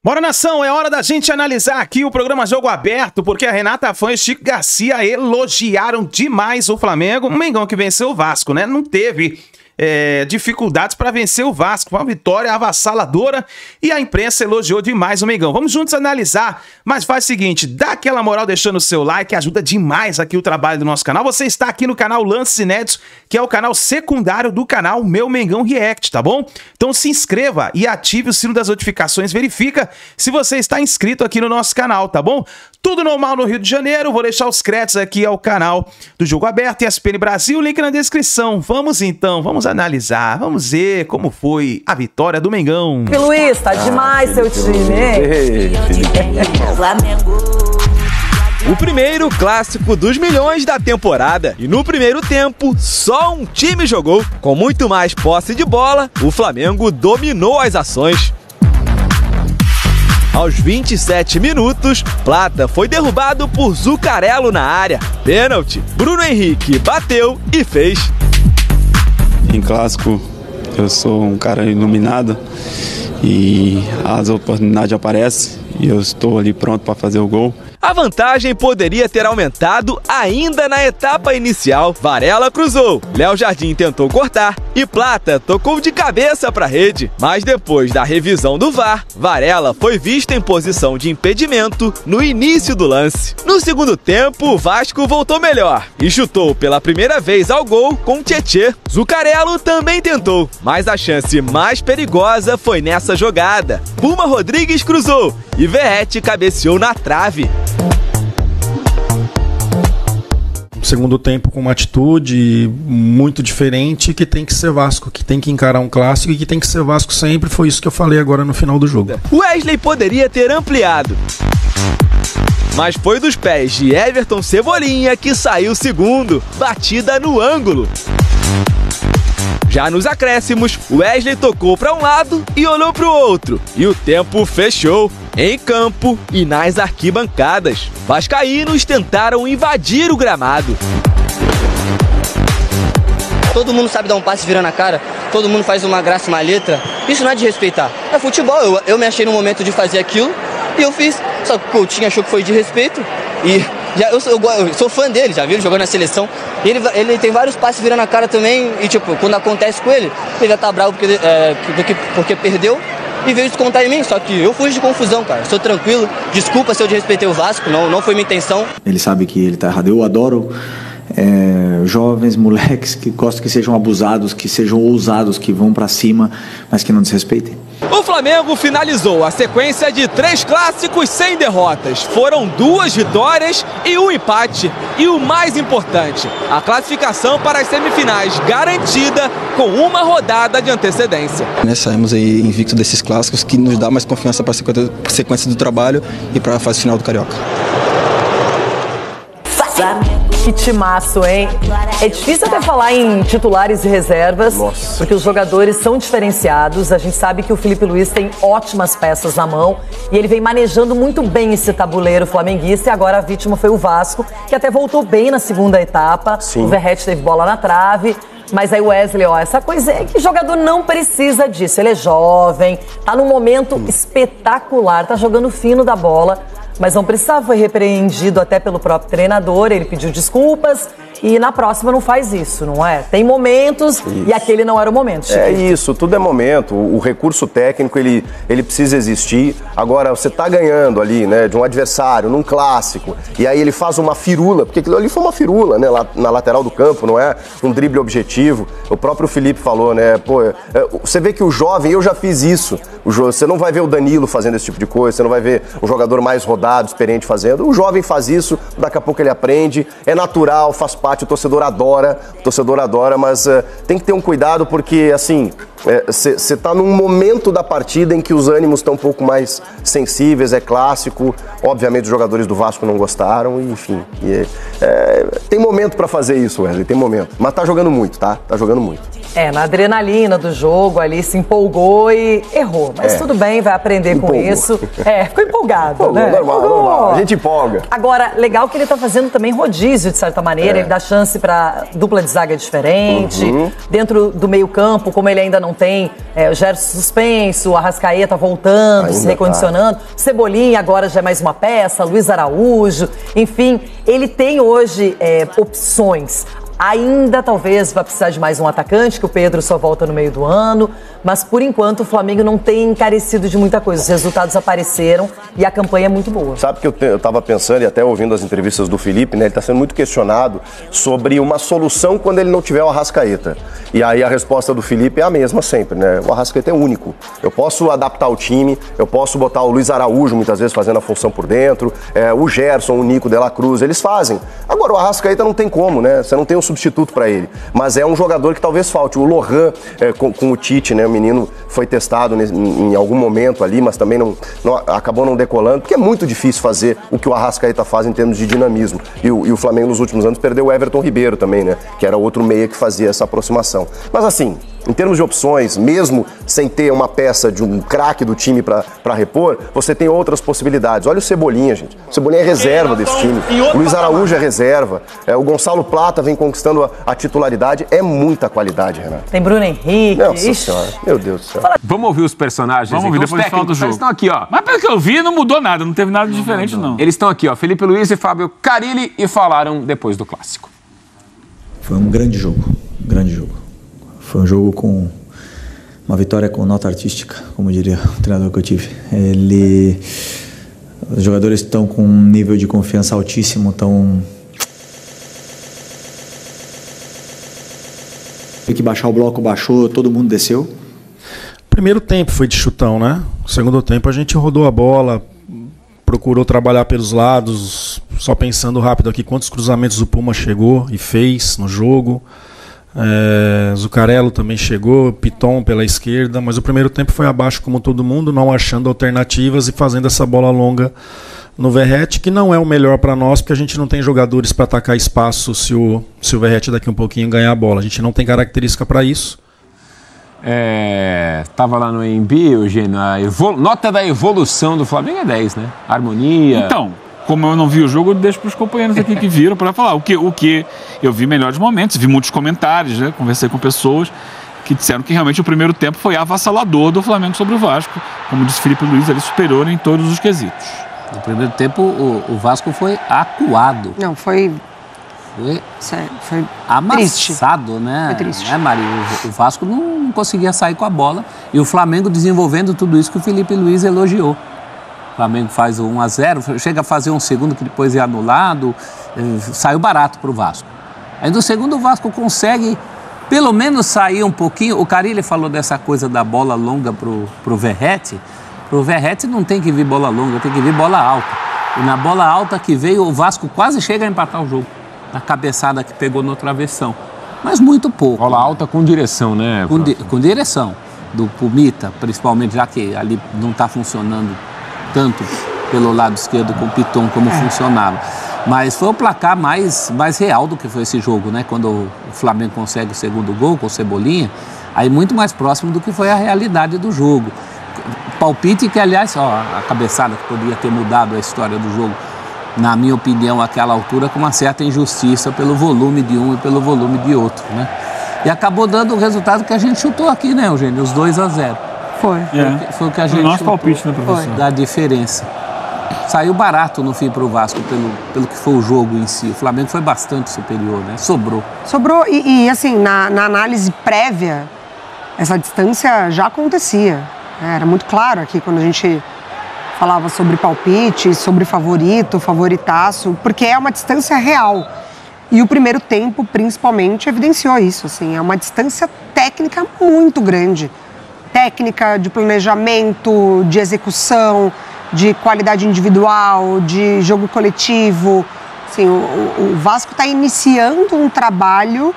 Bora, nação, é hora da gente analisar aqui o programa Jogo Aberto, porque a Renata Fã e o Chico Garcia elogiaram demais o Flamengo. O Mengão que venceu o Vasco, né? Não teve dificuldades para vencer o Vasco. Foi uma vitória avassaladora e a imprensa elogiou demais o Mengão. Vamos juntos analisar, mas faz o seguinte, dá aquela moral deixando o seu like, ajuda demais aqui o trabalho do nosso canal. Você está aqui no canal Lances Inéditos, que é o canal secundário do canal Meu Mengão React, tá bom? Então se inscreva e ative o sino das notificações, verifica se você está inscrito aqui no nosso canal, tá bom? Tudo normal no Rio de Janeiro, vou deixar os créditos aqui ao canal do Jogo Aberto, ESPN Brasil, link na descrição. Vamos então, vamos analisar, vamos ver como foi a vitória do Mengão. Luiz, tá demais seu time, hein? O primeiro clássico dos milhões da temporada. E no primeiro tempo, só um time jogou. Com muito mais posse de bola, o Flamengo dominou as ações. Aos 27 minutos, Plata foi derrubado por Zuccarello na área. Pênalti. Bruno Henrique bateu e fez. Em clássico, eu sou um cara iluminado e as oportunidades aparecem e eu estou ali pronto para fazer o gol. A vantagem poderia ter aumentado ainda na etapa inicial. Varela cruzou, Léo Jardim tentou cortar e Plata tocou de cabeça para a rede. Mas depois da revisão do VAR, Varela foi visto em posição de impedimento no início do lance. No segundo tempo, o Vasco voltou melhor e chutou pela primeira vez ao gol com Tietê. Zuccarello também tentou, mas a chance mais perigosa foi nessa jogada. Puma Rodrigues cruzou e Verratti cabeceou na trave. Segundo tempo com uma atitude muito diferente, que tem que ser Vasco, que tem que encarar um clássico e que tem que ser Vasco sempre. Foi isso que eu falei agora no final do jogo. Wesley poderia ter ampliado, mas foi dos pés de Everton Cebolinha que saiu segundo, batida no ângulo. Já nos acréscimos, Wesley tocou para um lado e olhou para o outro, e o tempo fechou. Em campo e nas arquibancadas, vascaínos tentaram invadir o gramado. Todo mundo sabe dar um passe virando a cara, todo mundo faz uma graça, uma letra. Isso não é de respeitar, é futebol. Eu me achei no momento de fazer aquilo e eu fiz. Só que o Coutinho achou que foi de respeito e eu sou fã dele, já viu ele jogando na seleção. Ele tem vários passes virando a cara também e tipo, quando acontece com ele já tá bravo porque perdeu. E veio descontar em mim, só que eu fujo de confusão, cara. Sou tranquilo, desculpa se eu desrespeitei o Vasco, não foi minha intenção. Ele sabe que ele tá errado. Eu adoro jovens, moleques que gostam que sejam abusados, que sejam ousados, que vão pra cima, mas que não desrespeitem. O Flamengo finalizou a sequência de 3 clássicos sem derrotas. Foram 2 vitórias e 1 empate. E o mais importante, a classificação para as semifinais garantida com uma rodada de antecedência. Saímos aí invicto desses clássicos, que nos dá mais confiança para a sequência do trabalho e para a fase final do Carioca. Que timaço, hein? É difícil até falar em titulares e reservas, porque os jogadores são diferenciados. A gente sabe que o Felipe Luiz tem ótimas peças na mão e ele vem manejando muito bem esse tabuleiro flamenguista. E agora a vítima foi o Vasco, que até voltou bem na segunda etapa. Sim. O Verratti teve bola na trave. Mas aí o Wesley, essa coisa é que o jogador não precisa disso. Ele é jovem, tá num momento espetacular, tá jogando fino da bola. Mas não precisava, foi repreendido até pelo próprio treinador, ele pediu desculpas e na próxima não faz isso, não é? Tem momentos e aquele não era o momento. Chiquinho. É isso, tudo é momento, o recurso técnico ele precisa existir. Agora você tá ganhando ali, né, de um adversário, num clássico, e aí ele faz uma firula, porque aquilo ali foi uma firula, né, lá na lateral do campo, não é um drible objetivo. O próprio Felipe falou, né, você vê que o jovem, eu já fiz isso, você não vai ver o Danilo fazendo esse tipo de coisa, você não vai ver um jogador mais rodado, experiente fazendo. O jovem faz isso, daqui a pouco ele aprende, é natural, faz parte, o torcedor adora, mas tem que ter um cuidado porque, assim, você tá num momento da partida em que os ânimos estão um pouco mais sensíveis, é clássico, obviamente os jogadores do Vasco não gostaram, enfim. Tem momento pra fazer isso, Wesley, tem momento. Mas tá jogando muito, tá? Tá jogando muito. Na adrenalina do jogo ali, se empolgou e errou. Mas tudo bem, vai aprender com isso. Ficou empolgado, né? Normal. A gente empolga. Agora, legal que ele tá fazendo também rodízio, de certa maneira. Ele dá chance pra dupla de zaga diferente. Dentro do meio campo, como ele ainda não tem o Gerson suspenso, o Arrascaeta voltando, ainda se recondicionando. Cebolinha agora já é mais uma peça, Luiz Araújo. Enfim, ele tem hoje opções. Ainda talvez vá precisar de mais um atacante, que o Pedro só volta no meio do ano, mas por enquanto o Flamengo não tem encarecido de muita coisa. Os resultados apareceram e a campanha é muito boa. Sabe que eu estava pensando, e até ouvindo as entrevistas do Felipe, né? Ele está sendo muito questionado sobre uma solução quando ele não tiver o Arrascaeta. E aí a resposta do Felipe é a mesma sempre, né? O Arrascaeta é único. Eu posso adaptar o time, eu posso botar o Luiz Araújo muitas vezes fazendo a função por dentro, o Gerson, o Nico de la Cruz, eles fazem. Agora o Arrascaeta não tem como, né? Você não tem um substituto para ele, mas é um jogador que talvez falte. O Lohan com o Tite, né? O menino foi testado em algum momento ali, mas também acabou não decolando, porque é muito difícil fazer o que o Arrascaeta faz em termos de dinamismo. E o Flamengo nos últimos anos perdeu o Everton Ribeiro também, né? Que era outro meia que fazia essa aproximação. Mas assim, em termos de opções, mesmo sem ter uma peça de um craque do time para repor, você tem outras possibilidades. Olha o Cebolinha, gente. O Cebolinha é reserva desse time. O Luiz Araújo é reserva. O Gonçalo Plata vem conquistando a titularidade. É muita qualidade, Renato. Tem Bruno Henrique. Nossa senhora. Meu Deus do céu. Vamos ouvir os personagens. Vamos ouvir depois de falar do jogo. Eles estão aqui, ó. Mas pelo que eu vi, não mudou nada. Não teve nada diferente, não. Eles estão aqui, ó. Felipe Luiz e Fábio Carille, e falaram depois do clássico. Foi um grande jogo. Grande jogo. Foi um jogo com uma vitória com nota artística, como diria o treinador que eu tive. Os jogadores estão com um nível de confiança altíssimo, estão... Tem que baixar o bloco, baixou, todo mundo desceu. Primeiro tempo foi de chutão, né? Segundo tempo a gente rodou a bola, procurou trabalhar pelos lados, só pensando rápido aqui quantos cruzamentos o Puma chegou e fez no jogo. Zuccarello também chegou, Piton pela esquerda, mas o primeiro tempo foi abaixo como todo mundo, não achando alternativas e fazendo essa bola longa no Verratti, que não é o melhor para nós, porque a gente não tem jogadores para atacar espaço se o Verratti daqui um pouquinho ganhar a bola. A gente não tem característica para isso. Tava lá no AMB, Eugênio, nota da evolução do Flamengo é 10, né? Harmonia. Então, como eu não vi o jogo, eu deixo para os companheiros aqui que viram para falar. O que eu vi melhores momentos, vi muitos comentários, né? Conversei com pessoas que disseram que realmente o primeiro tempo foi avassalador do Flamengo sobre o Vasco. Como disse Felipe Luiz, ele superior em todos os quesitos. No primeiro tempo, o Vasco foi acuado. Não, foi amassado, triste. Né? Foi triste. Maria? O Vasco não conseguia sair com a bola. E o Flamengo desenvolvendo tudo isso que o Felipe Luiz elogiou. O Flamengo faz o 1-0, chega a fazer um segundo que depois é anulado. Saiu barato para o Vasco. Aí no segundo o Vasco consegue pelo menos sair um pouquinho. O Carille falou dessa coisa da bola longa pro Verratti. Pro Verratti não tem que vir bola longa, tem que vir bola alta. E na bola alta que veio, o Vasco quase chega a empatar o jogo. Na cabeçada que pegou no travessão. Mas muito pouco. Bola alta com direção, né? Com direção. Do Pumita, principalmente, já que ali não está funcionando tanto pelo lado esquerdo com o Piton como funcionava. Mas foi o placar mais real do que foi esse jogo, né? Quando o Flamengo consegue o segundo gol com o Cebolinha, aí muito mais próximo do que foi a realidade do jogo. Palpite que, aliás, a cabeçada que poderia ter mudado a história do jogo, na minha opinião, àquela altura, com uma certa injustiça pelo volume de um e pelo volume de outro, né? E acabou dando o resultado que a gente chutou aqui, né, Eugênio? Os 2-0. Foi. Foi o que a gente nosso palpite, né, professor? Da diferença. Saiu barato no fim para o Vasco, pelo que foi o jogo em si. O Flamengo foi bastante superior, né? Sobrou. Sobrou e assim, na análise prévia, essa distância já acontecia. Era muito claro aqui quando a gente falava sobre palpite, sobre favorito, favoritaço, porque é uma distância real. E o primeiro tempo, principalmente, evidenciou isso. Assim, é uma distância técnica muito grande. Técnica, de planejamento, de execução, de qualidade individual, de jogo coletivo. Assim, o Vasco está iniciando um trabalho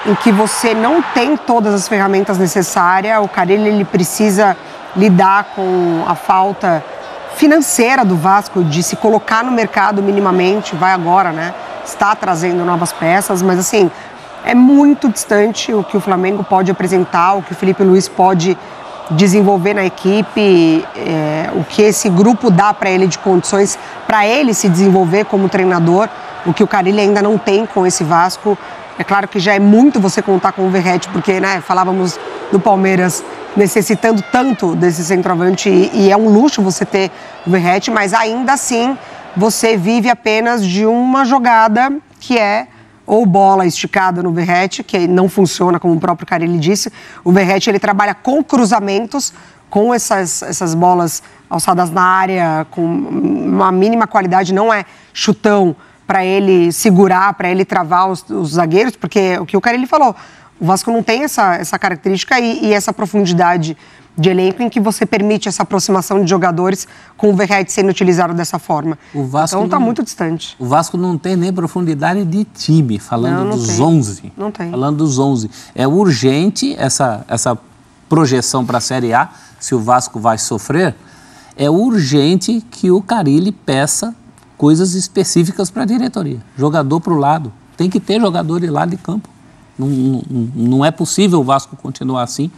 em que você não tem todas as ferramentas necessárias. O Carille, ele precisa lidar com a falta financeira do Vasco, de se colocar no mercado minimamente, vai agora, né? Está trazendo novas peças, mas assim, é muito distante o que o Flamengo pode apresentar, o que o Felipe Luiz pode desenvolver na equipe, o que esse grupo dá para ele de condições para ele se desenvolver como treinador, o que o Carille ainda não tem com esse Vasco. É claro que já é muito você contar com o Verratti, porque, né, falávamos do Palmeiras necessitando tanto desse centroavante e é um luxo você ter o Verratti, mas ainda assim você vive apenas de uma jogada que é ou bola esticada no Verratti, que não funciona, como o próprio Carille disse. O Verratti, ele trabalha com cruzamentos, com essas bolas alçadas na área, com uma mínima qualidade, não é chutão para ele segurar, para ele travar os zagueiros, porque o que o Carille falou, o Vasco não tem essa característica e essa profundidade de elenco em que você permite essa aproximação de jogadores com o Verratti sendo utilizado dessa forma. Então está muito distante. O Vasco não tem nem profundidade de time, falando dos 11. Não tem. Falando dos 11. É urgente essa projeção para a Série A, se o Vasco vai sofrer, é urgente que o Carille peça coisas específicas para a diretoria. Jogador para o lado. Tem que ter jogador de lado de campo. Não é possível o Vasco continuar assim.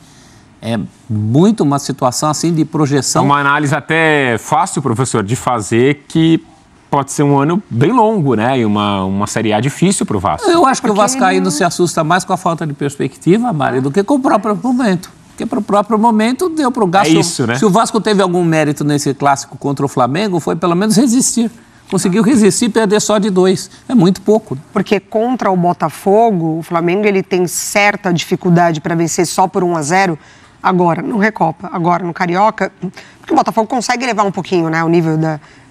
É muito uma situação assim de projeção. É uma análise até fácil, professor, de fazer, que pode ser um ano bem longo, né? E uma Série A difícil para o Vasco. Eu acho que o Vascaíno se assusta mais com a falta de perspectiva, Mari, do que com o próprio momento. Porque para o próprio momento deu para o gasto. É isso, né? Se o Vasco teve algum mérito nesse clássico contra o Flamengo, foi pelo menos resistir. Conseguiu resistir e perder só de 2. É muito pouco. Né? Porque contra o Botafogo, o Flamengo ele tem certa dificuldade para vencer só por 1-0. Agora, no Recopa, agora no Carioca, porque o Botafogo consegue elevar um pouquinho, né, o nível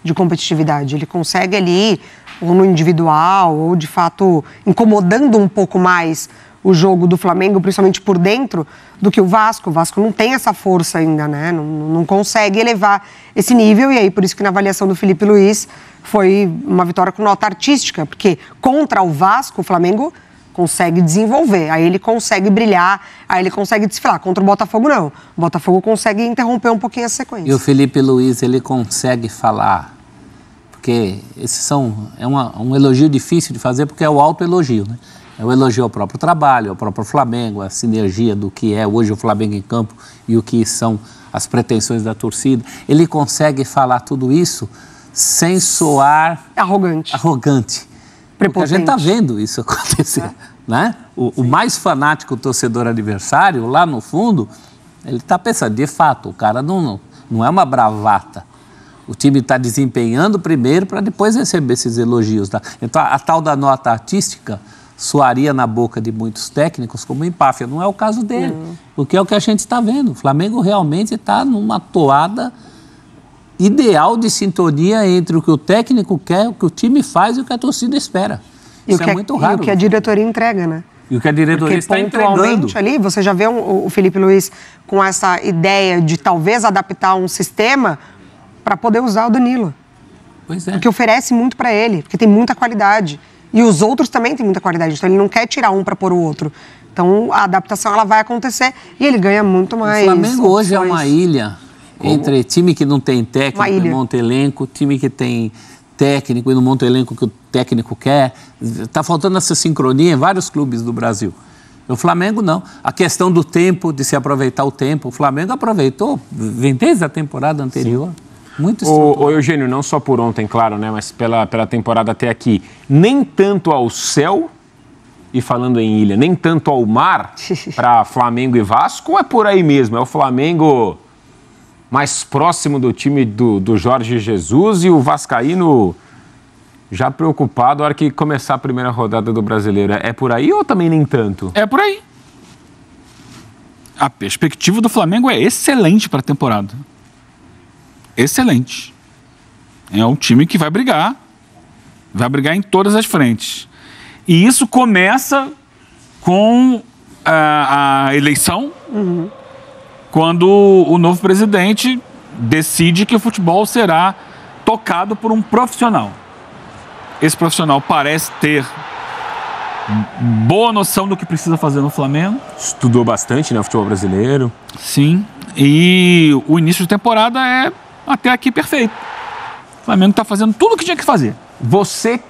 de competitividade. Ele consegue ali, ou no individual, ou de fato incomodando um pouco mais o jogo do Flamengo, principalmente por dentro, do que o Vasco. O Vasco não tem essa força ainda, né? Não consegue elevar esse nível, e aí por isso que na avaliação do Felipe Luiz foi uma vitória com nota artística, porque contra o Vasco, o Flamengo consegue desenvolver, aí ele consegue brilhar, aí ele consegue desfilar. Contra o Botafogo, não. O Botafogo consegue interromper um pouquinho a sequência. E o Felipe Luiz, ele consegue falar, porque é um elogio difícil de fazer, porque é o autoelogio, né? É o elogio ao próprio trabalho, ao próprio Flamengo, a sinergia do que é hoje o Flamengo em campo e o que são as pretensões da torcida. Ele consegue falar tudo isso sem soar arrogante. Porque a gente está vendo isso acontecer, né? O mais fanático torcedor adversário, lá no fundo, ele está pensando, de fato, o cara não é uma bravata. O time está desempenhando primeiro para depois receber esses elogios. Tá? Então, a tal da nota artística soaria na boca de muitos técnicos como empáfia. Não é o caso dele, porque é o que a gente está vendo. O Flamengo realmente está numa toada ideal de sintonia entre o que o técnico quer, o que o time faz e o que a torcida espera. Isso é muito raro. E o que a diretoria entrega, né? E o que a diretoria está entregando. Ali, você já vê o Felipe Luiz com essa ideia de talvez adaptar um sistema para poder usar o Danilo. Pois é. Porque oferece muito para ele, porque tem muita qualidade. E os outros também têm muita qualidade, então ele não quer tirar um para pôr o outro. Então a adaptação ela vai acontecer e ele ganha muito mais. O Flamengo hoje é uma ilha. Entre time que não tem técnico e monta elenco, time que tem técnico e não monta elenco que o técnico quer. Está faltando essa sincronia em vários clubes do Brasil. O Flamengo não. A questão do tempo, de se aproveitar o tempo. O Flamengo aproveitou, vem desde a temporada anterior. Sim. Muito estruturado. Ô Eugênio, não só por ontem, claro, né, mas pela temporada até aqui. Nem tanto ao céu, e falando em ilha, nem tanto ao mar para Flamengo e Vasco, ou é por aí mesmo? É o Flamengo mais próximo do time do Jorge Jesus e o vascaíno já preocupado na hora que começar a primeira rodada do Brasileiro. É por aí ou também nem tanto? É por aí. A perspectiva do Flamengo é excelente para a temporada. Excelente. É um time que vai brigar em todas as frentes. E isso começa com a eleição, quando o novo presidente decide que o futebol será tocado por um profissional. Esse profissional parece ter boa noção do que precisa fazer no Flamengo. Estudou bastante, né, o futebol brasileiro. Sim, e o início de temporada é até aqui perfeito. O Flamengo está fazendo tudo o que tinha que fazer. Você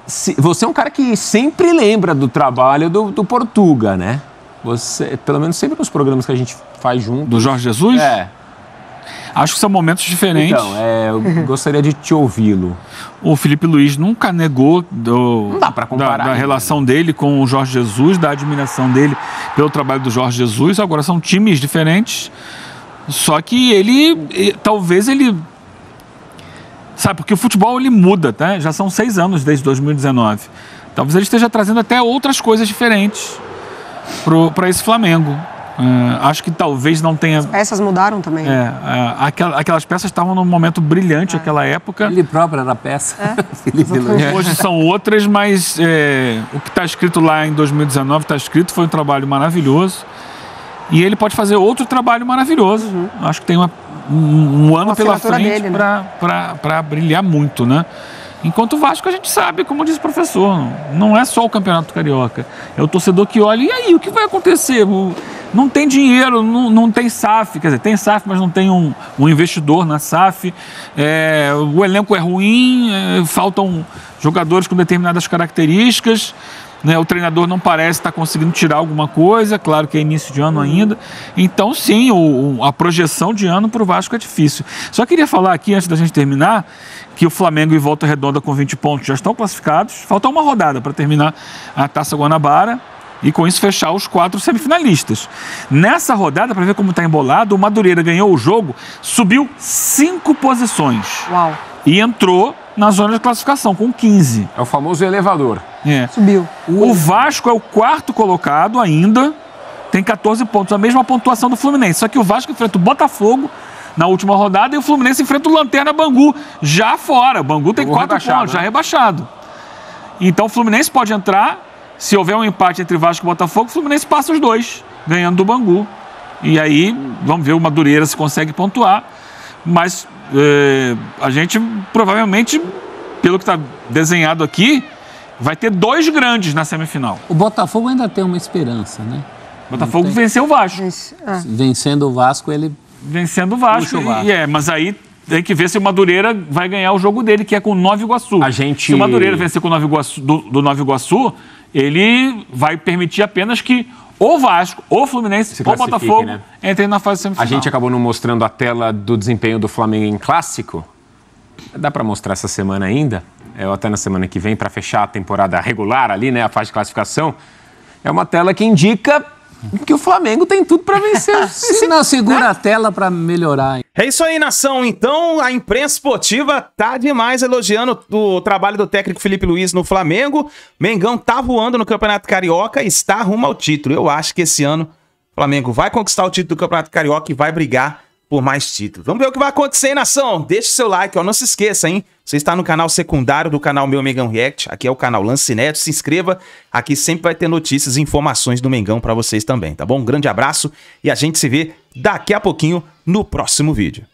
você é um cara que sempre lembra do trabalho do Portuga, né? Você, pelo menos sempre nos programas que a gente faz junto. Do Jorge Jesus? É. Acho que são momentos diferentes. Então, eu gostaria de te ouvi-lo. O Felipe Luiz nunca negou Não dá pra comparar, da relação dele com o Jorge Jesus, da admiração dele pelo trabalho do Jorge Jesus. Agora são times diferentes. Só que talvez ele... Sabe, porque o futebol ele muda, tá? Já são 6 anos desde 2019. Talvez ele esteja trazendo até outras coisas diferentes para esse Flamengo. Acho que talvez não tenha... As peças mudaram também. Aquelas peças estavam num momento brilhante naquela época. Ele próprio era peça. Hoje são outras, mas o que está escrito lá em 2019 está escrito, foi um trabalho maravilhoso. E ele pode fazer outro trabalho maravilhoso. Acho que tem um ano pela frente dele, né? para brilhar muito, né? Enquanto o Vasco, a gente sabe, como diz o professor, não é só o Campeonato Carioca. É o torcedor que olha, e aí, o que vai acontecer? Não tem dinheiro, não tem SAF, quer dizer, tem SAF, mas não tem um investidor na SAF. O elenco é ruim, faltam jogadores com determinadas características. Né, o treinador não parece estar conseguindo tirar alguma coisa, claro que é início de ano ainda. Então, sim, a projeção de ano para o Vasco é difícil. Só queria falar aqui, antes da gente terminar, que o Flamengo e Volta Redonda com 20 pontos já estão classificados. Falta uma rodada para terminar a Taça Guanabara e com isso fechar os 4 semifinalistas. Nessa rodada, para ver como está embolado, o Madureira ganhou o jogo, subiu 5 posições. Uau. E entrou na zona de classificação, com 15. É o famoso elevador. Subiu. O Vasco é o 4º colocado ainda, tem 14 pontos, a mesma pontuação do Fluminense. Só que o Vasco enfrenta o Botafogo na última rodada e o Fluminense enfrenta o Lanterna Bangu, já fora. O Bangu tem 4 pontos, já rebaixado. Então o Fluminense pode entrar, se houver um empate entre Vasco e Botafogo, o Fluminense passa os 2, ganhando do Bangu. E aí, vamos ver o Madureira se consegue pontuar. Mas a gente provavelmente, pelo que está desenhado aqui, vai ter 2 grandes na semifinal. O Botafogo ainda tem uma esperança, né? O Botafogo venceu o Vasco. Vencendo o Vasco, ele... Vencendo o Vasco. Mas aí tem que ver se o Madureira vai ganhar o jogo dele, que é com o Nova Iguaçu. Se o Madureira vencer com o Nova Iguaçu, do Nova Iguaçu, ele vai permitir apenas que ou Vasco, ou Fluminense, ou Botafogo, né, entrem na fase semifinal. A gente acabou não mostrando a tela do desempenho do Flamengo em clássico. Dá para mostrar essa semana ainda, ou até na semana que vem, para fechar a temporada regular ali, né, a fase de classificação. É uma tela que indica que o Flamengo tem tudo para vencer. Se não, segura a tela para melhorar. É isso aí, nação. Então, a imprensa esportiva tá demais elogiando o trabalho do técnico Felipe Luiz no Flamengo. Mengão tá voando no Campeonato Carioca e está rumo ao título. Eu acho que esse ano o Flamengo vai conquistar o título do Campeonato Carioca e vai brigar por mais títulos. Vamos ver o que vai acontecer, hein, nação? Deixe seu like, ó. Não se esqueça, hein? Você está no canal secundário do canal Meu Mengão React. Aqui é o canal Lance Neto. Se inscreva. Aqui sempre vai ter notícias e informações do Mengão para vocês também, tá bom? Um grande abraço e a gente se vê daqui a pouquinho no próximo vídeo.